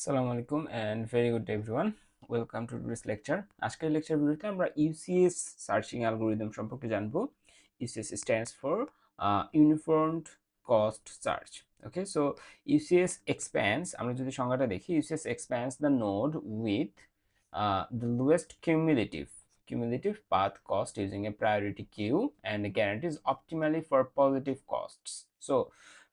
আসসালামু আলাইকুম and very good day everyone. Welcome to today's lecture. আজকের লেকচার ভিডিওতে আমরা ইউসিএস সার্চিং অ্যালগরিদম সম্পর্কে জানবো। UCS stands for Uniformed Cost Search. Okay, so UCS expands, আমরা যদি সংজ্ঞাটা দেখি, UCS expands the node with the lowest cumulative path cost using a priority queue and guarantees optimally for positive costs. So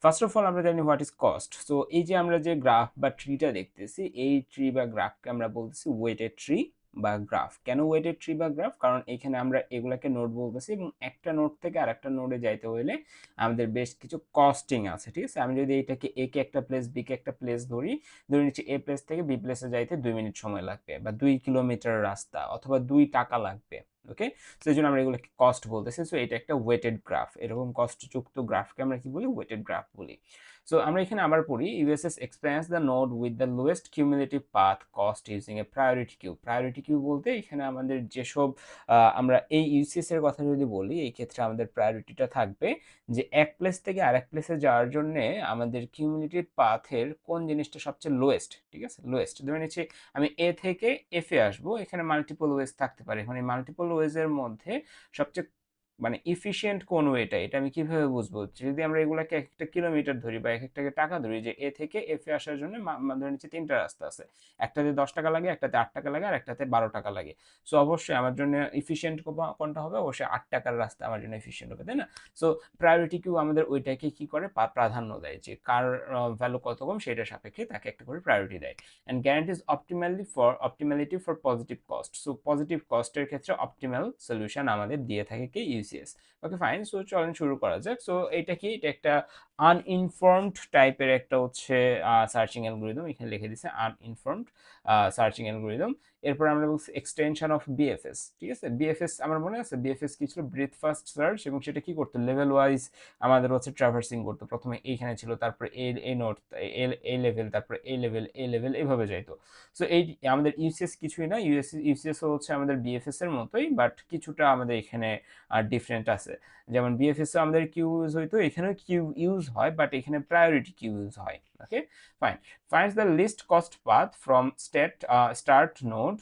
first of all আমরা জানি what is cost. So এই যে আমরা যে গ্রাফ বা ট্রিটা দেখতেছি, এই ট্রি বা গ্রাফকে আমরা বলতেছি ওয়েটেড ট্রি বা গ্রাফ। কেন ওয়েটেড ট্রি বা গ্রাফ? কারণ এখানে আমরা এগুলাকে নোড বলতেছি এবং একটা নোড থেকে আরেকটা নোডে যাইতে হলে আমাদের বেশ কিছু কস্টিং আছে, ঠিক আছে। আমি যদি এটাকে এ কে একটা প্লেস, বি কে একটা প্লেস ধরে নিচ্ছি এ প্লেস থেকে বি প্লেসে যাইতে 2 মিনিট সময় লাগবে, বা 2 কিলোমিটার রাস্তা, অথবা 2 টাকা লাগবে। ওকে, সেই জন্য আমরা এগুলোকে কস্ট বলতেছি। সো এটা একটা ওয়েটেড গ্রাফ, এরকম কস্টযুক্ত গ্রাফকে আমরা কি বলি? ওয়েটেড গ্রাফ বলি। সো আমরা এখানে আবার পড়ি, USS experience the node with the lowest cumulative path cost using a priority queue. Priority queue বলতে এখানে আমাদের যেসব আমরা এই ইউসিএস এর কথা যদি বলি, এই ক্ষেত্রে আমাদের প্রায়োরিটিটা থাকবে যে এক প্লেস থেকে আরেক প্লেসে যাওয়ার জন্য আমাদের কিউমুলেটিভ পাথের কোন জিনিসটা সবচেয়ে লোয়েস্ট, ঠিক আছে, লোয়েস্ট। ধরে নিচ্ছি আমি এ থেকে এফ এ আসবো, এখানে মাল্টিপল ওয়েজ থাকতে পারে। এখন এই মাল্টিপল ওয়েজের মধ্যে সবচেয়ে মানে ইফিশিয়েন্ট কোন ওয়েটা, এটা আমি কিভাবে বুঝবো? যদি আমরা এগুলাকে এক একটা কিলোমিটার ধরি বা এক একটাকে টাকা ধরি, যে এ থেকে এফ এ আসার জন্য ধরে নিচ্ছি 3টা রাস্তা আছে, একটাতে 10 টাকা লাগে, একটাতে 8 টাকা লাগে, আর একটাতে 12 টাকা লাগে। সো অবশ্যই আমার জন্য ইফিশিয়েন্ট কোনটা হবে? অবশ্যই 8 টাকার রাস্তা আমার জন্য এফিশিয়েন্ট হবে, তাই না? সো প্রায়োরিটি কিউ আমাদের ওইটাকে কি করে, প্রাধান্য দেয়, যে কার ভ্যালু কত কম সেটার সাপেক্ষে তাকে একটা করে প্রায়োরিটি দেয়। And guarantees optimality for positive cost. So positive কস্টের ক্ষেত্রে অপটিমাল সলিউশন আমাদের দিয়ে থাকে কি? ইউসিএস। ওকে ফাইন, সো চলেন শুরু করা যাক। সো এটা কি? এটা একটা আনইনফর্মড টাইপের একটা হচ্ছে সার্চিং অ্যালগরিদম। এখানে লিখে দিচ্ছে আনইনফর্মড সার্চিং অ্যালগরিদম। এরপর আমরা বলছি এক্সটেনশন অফ বিএফএস, ঠিক আছে। বিএফএস আমার মনে আছে, বিএফএস কি ছিল? ব্রিথ ফার্স্ট সার্চ, এবং সেটা কি করতো? লেভেল ওয়াইজ আমাদের হচ্ছে ট্রাভার্সিং করতো। প্রথমে এইখানে ছিল, তারপরে এই নোট, এই লেভেল, তারপরে এই লেভেল, এই লেভেল, এইভাবে যাইতো। সো এই আমাদের ইউসিএস কিছুই না, ইউসিএস হচ্ছে আমাদের বিএফএস এর মতোই, বাট কিছুটা আমাদের এখানে ডিফারেন্ট আছে। যেমন বিএফএস এ আমাদের কিউ ইউজ হইতো, এখানেও কিউ ইউজ হয়, বাট এখানে প্রায়োরিটি কিউ ইউজ হয়। Okay fine. Finds the least cost path from start node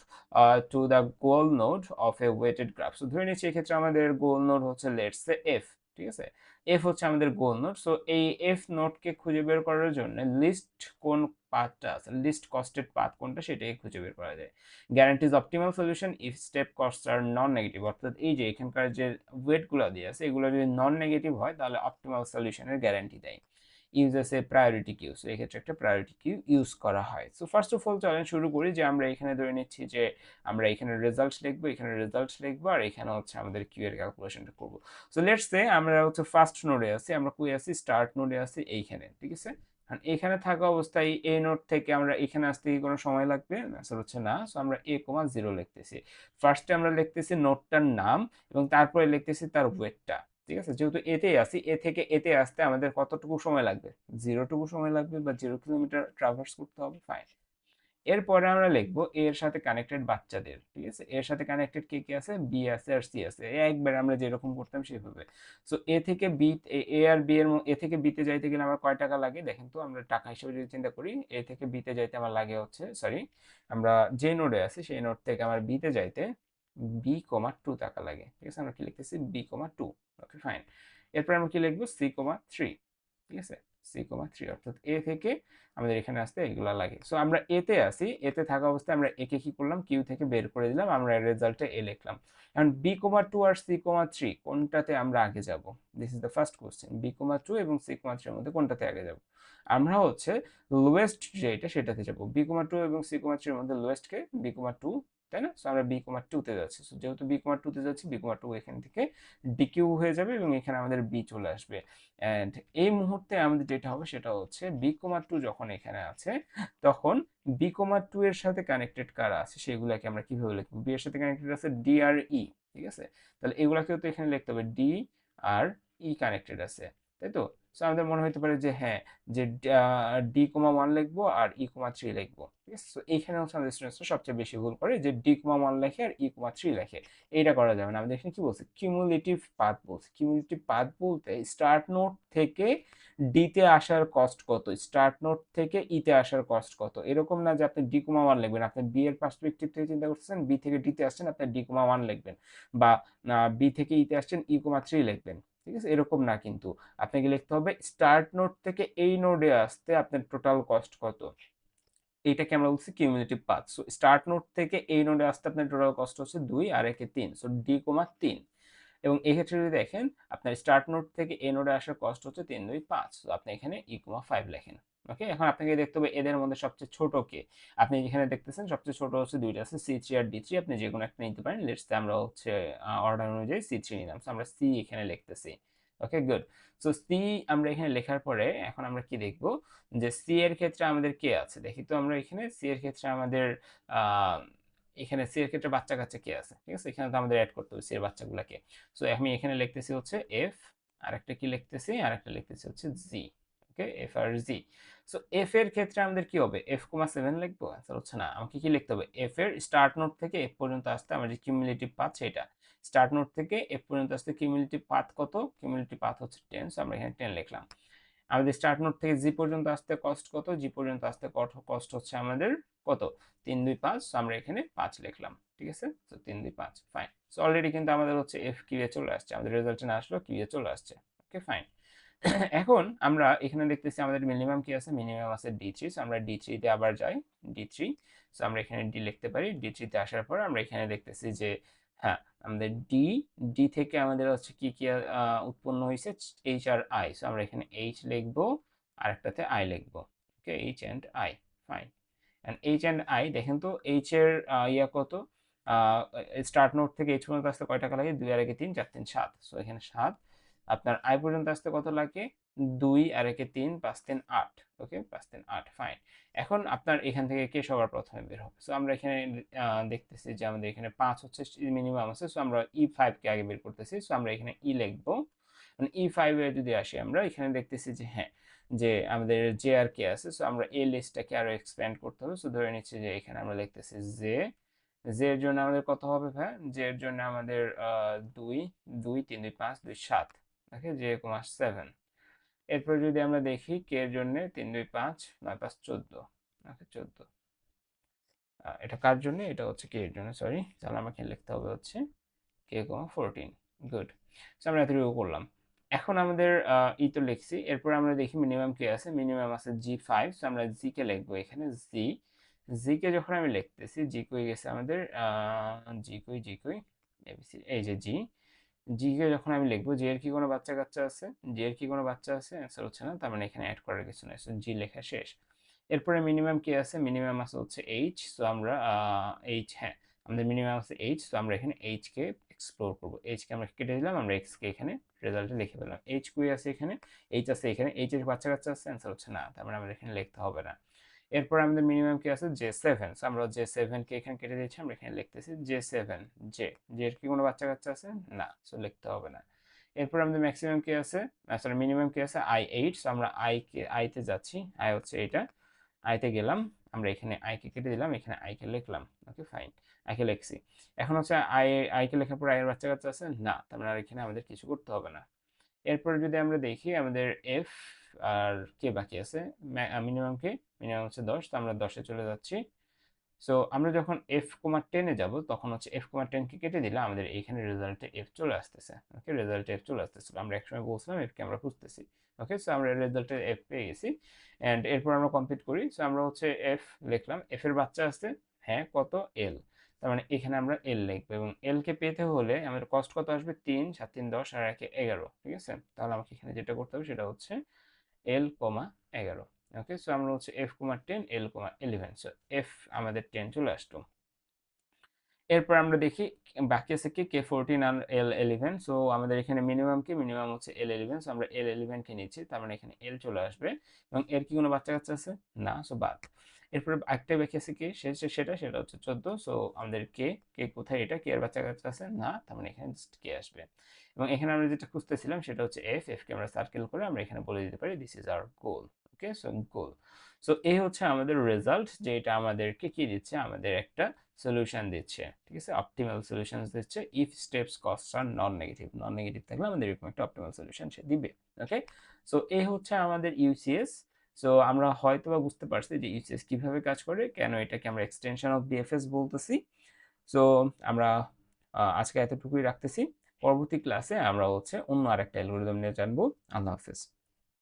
to the goal node of a weighted graph. So ধরে নিচ্ছি এক্ষেত্রে আমাদের গোল নোড হচ্ছে লেটস সে এফ, ঠিক আছে। এফ হচ্ছে আমাদের গোল নোড। সো এই এফ নোডকে খুঁজে বের করার জন্য লিস্ট কোন পাথটা আছে, লিস্ট কস্টেড পাথ কোনটা, সেটাকে খুঁজে বের করা যায়। Guarantees optimal solution if step cost are non negative. অর্থাৎ এই যে এখানকার যে ওয়েটগুলো দিয়ে আছে, এগুলো যদি নন নেগেটিভ হয় তাহলে অপটিমাল সলিউশনের গ্যারান্টি দেয়। ইউজেস এ প্রায়োরিটি কিউ। সো এক্ষেত্রে একটা প্রায়োরিটি কিউ ইউজ করা হয়। সো ফার্স্ট অফ অল চলেন শুরু করি, যে আমরা এখানে ধরে নিচ্ছি যে আমরা এখানে রেজাল্ট লিখবো, এখানে রেজাল্ট লিখবো, আর এখানে হচ্ছে আমাদের কিউ এর ক্যালকুলেশনটা করবো। সো লেটস সে আমরা হচ্ছে ফার্স্ট নোডে আছি, আমরা কই আছি? স্টার্ট নোডে আছি এইখানে, ঠিক আছে। আর এখানে থাকা অবস্থায় এই নোড থেকে আমরা এখানে আসতে কি কোনো সময় লাগবে? আনসার হচ্ছে না। সো আমরা a, 0 লিখতেছি। ফার্স্টে আমরা লিখতেছি নোডটার নাম, এবং তারপরে লিখতেছি তার ওয়েটটা, ঠিক আছে। যেহেতু এতেই আসি, এ থেকে এতে আসতে আমাদের কতটুকু সময় লাগবে? 0টুকু সময় লাগবে, বা 0 কিলোমিটার ট্রাভার্স করতে হবে। ফাইন। এরপরে আমরা লিখবো এর সাথে কানেক্টেড বাচ্চাদের, ঠিক আছে। এর সাথে কানেক্টেড কে কে আছে? বি আছে আর সি আছে। একবার আমরা যেরকম করতাম সেভাবে। সো এ থেকে বি, এ আর বি এর এ থেকে বিতে যাইতে গেলে আমার কয় টাকা লাগে দেখেন তো। আমরা টাকা হিসেবে যদি চিন্তা করি, এ থেকে বিতে যাইতে আমার লাগে হচ্ছে, সরি, আমরা যে নোডে আছি সেই নোড থেকে আমার বিতে যাইতে b,2 টাকা লাগে, ঠিক আছে। আমরা কি লিখতেছি? b,2। Okay fine. এরপর আমরা কি লিখবো? c,3, ঠিক আছে। c,3 অর্থাৎ এ থেকে আমাদের এখানে আসতে এগুলা লাগে। সো আমরা এতে আসি, এতে থাকা অবস্থায় আমরা একে কি করলাম? কিউ থেকে বের করে দিলাম, আমরা রেজাল্টে এ লিখলাম। এখন b,2 আর c,3 কোনটাতে আমরা আগে যাব? This is the first question. b,2 এবং c,3 এর মধ্যে কোনটাতে আগে যাব? আমরা হচ্ছে লোয়েস্ট যেটা সেটাতে যাব। b,2 এবং c,3 এর মধ্যে লোয়েস্ট কে? b,2, তাই না? সো আমরা b,2 তে যাচ্ছি। সো যেহেতু b,2 তে যাচ্ছি, b,2 এখান থেকে ডিকিউ হয়ে যাবে এবং এখানে আমাদের বি চলে আসবে। অ্যান্ড এই মুহূর্তে আমাদের যেটা হবে সেটা হচ্ছে b,2 যখন এখানে আছে, তখন b,2 এর সাথে কানেক্টেড কারা আছে সেগুলোকে আমরা কিভাবে লিখবো? বি এর সাথে কানেক্টেড আছে ডি আর ই, ঠিক আছে। তাহলে এগুলাকেও তো এখানে লিখতে হবে, ডি আর ই কানেক্টেড আছে, তাই তো। সো আমাদের মনে হতে পারে যে হ্যাঁ, যে d,1 লিখবো আর e,3 লিখবো, ঠিক আছে। সো এইখানে হচ্ছে আমাদের স্টুডেন্টসরা সবচেয়ে বেশি ভুল করে, যে d,1 লেখে আর e,3 লেখে। এইটা করা যাবে না। আমাদের এখানে কি বলছে? কিউমুলেটিভ পাথ বলছে। কিউমুলেটিভ পাথ বলতে স্টার্ট নোড থেকে ডিতে আসার কস্ট কত, স্টার্ট নোট থেকে ইতে আসার কস্ট কত। এরকম না যে আপনি ডি কমা ওয়ান লিখবেন, আপনি বি এর পার্সপেক্টিভ থেকে চিন্তা করতেছেন, বি থেকে ডিতে আসছেন আপনি ডি কমা ওয়ান লিখবেন, বা বি থেকে ইতে আসছেন ই কমা থ্রি লিখবেন। ঠিক আছে, এরকম না, কিন্তু আপনাকে লিখতে হবে স্টার্ট নোট থেকে এই নোডে আসতে আপনার টোটাল কস্ট কত। এইটাকে আমরা বলছি cumulative path. So start node থেকে এই নোডে আসতে আপনার টোটাল কস্ট হচ্ছে 2 আর একে 3, সো ডি কমা 3। এবং এই ক্ষেত্রে যদি দেখেন আপনার স্টার্ট নোড থেকে এই নোডে আসার কস্ট হচ্ছে 3 2 5, সো আপনি এখানে ই কমা 5 লেখেন। ওকে, এখন আপনাকে দেখতে হবে এদের মধ্যে সবচেয়ে ছোট কে। আপনি এখানে দেখতেছেন সবচেয়ে ছোট হচ্ছে দুইটা আছে, সি3 আর ডি3, আপনি যে কোনো একটা নিতে পারেন। লেটস সে আমরা হচ্ছে অর্ডার অনুযায়ী সি3 নিলাম, সো আমরা সি এখানে লিখতেছি। ওকে, গুড। সো সি আমরা এখানে লেখার পরে এখন আমরা কি দেখব, যে সি এর ক্ষেত্রে আমাদের কে আছে দেখি তো। আমরা এখানে সি এর ক্ষেত্রে আমাদের আহ এখানে সি এর ক্ষেত্রে বাচ্চা কাচ্চা কে আছে, ঠিক আছে, এখানে তো আমাদের অ্যাড করতে হবে সি এর বাচ্চাগুলোকে। সো আমি এখানে লিখতেছি হচ্ছে এফ, আরেকটা কি লিখতেছি, আরেকটা লিখতেছি হচ্ছে জি। ওকে, এফ আর জি। সো এফ এর ক্ষেত্রে আমাদের কি হবে, এফ কমা 7 লিখবো, অ্যান্সার হচ্ছে না। আমাকে কি লিখতে হবে, এফ এর স্টার্ট নোট থেকে এফ পর্যন্ত আসতে আমার যে কিউমুলেটিভ পাথ সেটা, স্টার্ট নোট থেকে এফ পর্যন্ত আসতে কিউমুলেটিভ পাথ কত, কিউমুলেটিভ পাথ হচ্ছে 10, সো আমরা এখানে 10 লিখলাম। আমাদের স্টার্ট নোট থেকে জি পর্যন্ত আসতে কস্ট কত, জি পর্যন্ত আসতে কস্ট হচ্ছে আমাদের কত, 3 2 5, সো আমরা এখানে 5 লিখলাম। ঠিক আছে, তো 3 2 5, ফাইন। সো অলরেডি কিন্তু আমাদের হচ্ছে এফ কিউএ চলে আসছে, আমাদের রেজাল্টে না আসলো কিউএ চলে আসছে। ওকে, ফাইন। এখন আমরা এখানে দেখতেছি আমাদের মিনিমাম কি আছে, মিনিমাম আছে ডি3, সো আমরা ডি3 তে আবার যাই, ডি3। সো আমরা এখানে ডি লিখতে পারি, ডি3 তে আসার পর আমরা এখানে দেখতেছি যে হ্যাঁ, আমাদের ডি থেকে আমাদের হচ্ছে কি কি উৎপন্ন হয়েছে, এইচ আর আই। সো আমরা এখানে এইচ লিখবো, আর একটাতে আই লিখবো। Okay, H and I, fine. And H and I দেখেন তো, এইচ এর ইয়া কত, স্টার্ট নোট থেকে এইচ পর্যন্ত আসতে কয় টাকা লাগে, 2 আর একে 3, 4 3 7, সো এখানে 7। আপনার আই পর্যন্ত আসতে কত লাগে, 2 আর একে 3, 5 3 8। ওকে, 5 3 8, ফাইন। এখন আপনার এখান থেকে কে সবার প্রথমে বের হবে, সো আমরা এখানে দেখতেছি যে আমাদের এখানে 5 হচ্ছে মিনিমাম আছে, সো আমরা ই5 কে আগে বের করতেছি। সো আমরা এখানে ই লিখবো, মানে ই5 এ যদি আসি আমরা এখানে দেখতেছি যে হ্যাঁ, যে আমাদের জে আর কে আছে, সো আমরা এই লিস্টটাকে আরো এক্সপ্যান্ড করতে হবে। সো ধরে নিচ্ছি যে এখানে আমরা লিখতেছি জে, জে এর জন্য আমাদের কত হবে ভাই, জে এর জন্য আমাদের 2 2 3 2 5 2 7। ওকে, জে কমা 7। এরপর যদি আমরা দেখি কে এর জন্য 3 2 5 9 5 14। ওকে, 14। এটা কার জন্য, এটা হচ্ছে কে এর জন্য, সরি, তাহলে আমাকে লিখতে হবে হচ্ছে কে কমা 14। গুড। সো আমরা এতটুকু করলাম। এখন আমাদের ই তো লিখছি, এরপর আমরা দেখি মিনিমাম কে আছে, মিনিমাম আছে জি5, সো আমরা জি কে লিখবো এখানে, জি। জি কে যখন আমি লিখতেছি, জি কই গেছে আমাদের, জি কই, জি কই, এবিসি, এই যে জি। জি কে যখন আমি লিখবো, জি এর কি কোনো বাচ্চা কাচ্চা আছে, জি এর কি কোনো বাচ্চা আছে, অ্যান্সার হচ্ছে না, তার মানে এখানে অ্যাড করার কিছু নাই, সো জি লেখা শেষ। এরপরে মিনিমাম কি আছে, মিনিমাম আছে হচ্ছে এইচ, সো আমরা এইচ, হ্যাঁ, আমাদের মিনিমাম আছে এইচ, তো আমরা এখানে এইচ কে এক্সপ্লোর করবো। এইচ কে আমরা কেটে দিলাম, আমরা এক্স কে এখানে রেজাল্টে লিখে পেলাম। এইচ কুই আছে এখানে, এইচ আছে এখানে, এইচ এর বাচ্চা কাচ্চা আছে, অ্যান্সার হচ্ছে না, তার মানে আমাদের এখানে লিখতে হবে না। এরপর আমাদের মিনিমাম কি আছে, জে সেভেন, আমরা জে সেভেন কে এখানে কেটে দিচ্ছি, আমরা এখানে লিখতেছি জে সেভেন, জে, জে এর কি কোনো বাচ্চা কাচ্চা আছে, না, সো লিখতে হবে না। এরপর আমাদের ম্যাক্সিমাম কি আছে, সরি মিনিমাম কি আছে, আই এইট, আমরা আই কে, আইতে যাচ্ছি, আই হচ্ছে এটা, আইতে গেলাম, আমরা এখানে আই কে কেটে দিলাম, এখানে আই কে লিখলাম। ওকে, ফাইন, আই কে লিখছি। এখন হচ্ছে আই, আই কে লেখার পর আই এর বাচ্চা কাচ্চা আছে, না, তার মানে আর এখানে আমাদের কিছু করতে হবে না। এরপরে যদি আমরা দেখি আমাদের এফ আর কে বাকি আছে, মিনিমাম কে, মিনিমাম হচ্ছে 10, তো আমরা 10-এ চলে যাচ্ছি। সো আমরা যখন এফ কমা 10-এ যাব, তখন হচ্ছে এফ কমা 10 কে কেটে দিলে আমাদের এইখানে রেজাল্টে এফ চলে আসতেছে। ওকে, রেজাল্টে এফ চলে আসতেছে, আমরা একসময় বলছিলাম এফ কে আমরা খুঁজতেছি। ওকে, সো আমরা রেজাল্টে এফ পেয়ে গেছি। এন্ড এরপর আমরা কমপ্লিট করি। সো আমরা হচ্ছে এফ লিখলাম, এফ এর বাচ্চা আছে, হ্যাঁ, কত, এল, তার মানে এখানে আমরা এল লিখবো। এবং এল কে পেতে হলে আমাদের কস্ট কত আসবে, 3 7 3 10 আর 1 11। ঠিক আছে, তাহলে আমাকে এখানে যেটা করতে হবে সেটা হচ্ছে এল কমা 11। ওকে, সো আমরা হচ্ছে এফ কমা 10, এল কমা 11, সো এফ আমাদের 10 চলে আসলো। এরপর আমরা দেখি বাকি আছে কি, কে 14 আর এল 11। সো আমাদের এখানে মিনিমাম কি, মিনিমাম হচ্ছে এল 11, সো আমরা এল 11 কে নিচ্ছি, তার মানে এখানে এল চলে আসবে। এবং এর কি কোনো বাচ্চা কাচ্চা আছে, না, সো বাদ। এরপরে একটা বাকি আছে কি, সেটা সেটা হচ্ছে 14, সো আমাদের কে, কে কোথায়, এটা কে এর বাচ্চা কাচ্চা আছে, না, তার মানে এখানে জাস্ট কে আসবে। এবং এখানে আমরা যেটা খুঁজতেছিলাম সেটা হচ্ছে এফ, এফ কে আমরা সার্কেল করে আমরা এখানে বলে দিতে পারি this is our goal. Okay, so goal. So এই হচ্ছে আমাদের রেজাল্ট, যে এটা আমাদেরকে কি দিচ্ছে, আমাদের একটা সলিউশন দিচ্ছে, ঠিক আছে, অপটিমাল সলিউশন দিচ্ছে if steps cost are non negative. Non negative থাকলে আমাদের এরকম একটা অপটিমাল সলিউশন সে দিবে। ওকে, সো এই হচ্ছে আমাদের ইউসিএস। সো আমরা হয়তো বা বুঝতে পারছি যে ইউসিএস কিভাবে কাজ করে, কেন এটাকে আমরা এক্সটেনশন অফ বিএফএস বলতেছি। সো আমরা আজকে এতটুকুই রাখতেছি। পরবর্তী ক্লাসে আমরা হচ্ছে অন্য আরেকটা অ্যালগরিদম নিয়ে জানবো। আল্লাহ হাফেজ।